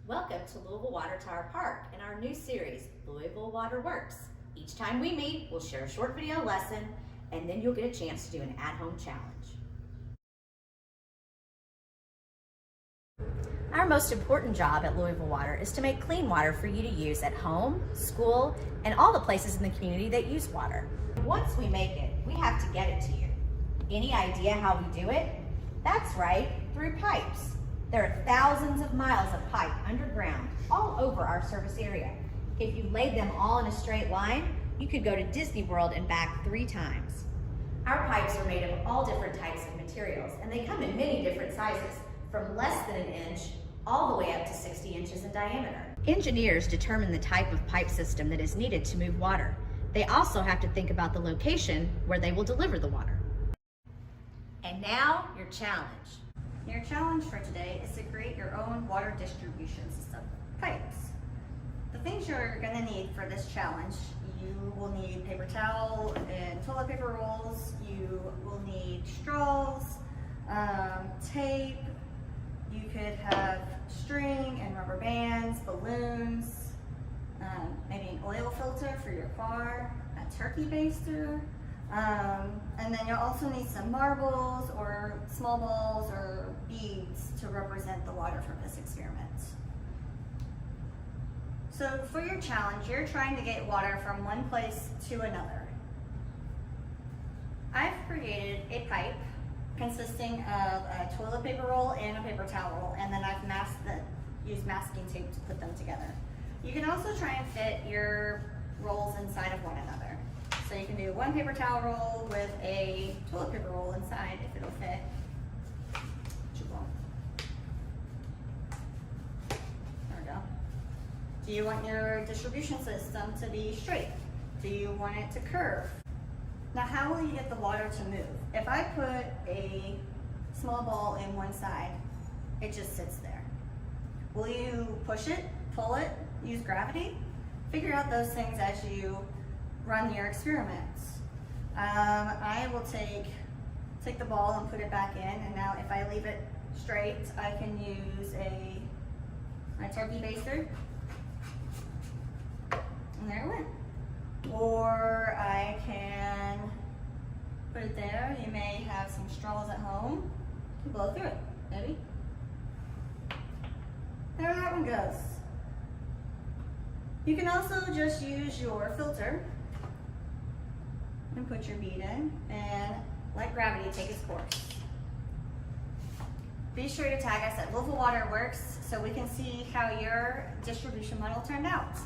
Welcome to Louisville Water Tower Park and our new series, Louisville WaterWorks. Each time we meet, we'll share a short video lesson, and then you'll get a chance to do an at-home challenge. Our most important job at Louisville Water is to make clean water for you to use at home, school, and all the places in the community that use water. Once we make it, we have to get it to you. Any idea how we do it? That's right, through pipes. There are thousands of miles of pipe underground all over our service area. If you laid them all in a straight line, you could go to Disney World and back 3 times. Our pipes are made of all different types of materials, and they come in many different sizes, from less than an inch all the way up to 60 inches in diameter. Engineers determine the type of pipe system that is needed to move water. They also have to think about the location where they will deliver the water. And now, your challenge. Your challenge for today is to create your own water distribution system, pipes. The things you're going to need for this challenge, you will need paper towel and toilet paper rolls, you will need straws, tape, you could have string and rubber bands, balloons, maybe an oil filter for your car, a turkey baster, and then you'll also need some marbles or small balls or beads to represent the water from this experiment. So for your challenge, you're trying to get water from one place to another. I've created a pipe consisting of a toilet paper roll and a paper towel roll, and then I've used masking tape to put them together. You can also try and fit your rolls inside of one another. So you can do one paper towel roll with a toilet paper roll inside if it'll fit. There we go. Do you want your distribution system to be straight? Do you want it to curve? Now, how will you get the water to move? If I put a small ball in one side, it just sits there. Will you push it, pull it, use gravity? Figure out those things as you run your experiments. I will take the ball and put it back in, and now if I leave it straight, I can use my turkey baster, and there it went. Or I can put it there. You may have some straws at home to blow through it, maybe. There that one goes. You can also just use your filter and put your bead in and let gravity take its course. Be sure to tag us at Louisville WaterWorks so we can see how your distribution model turned out.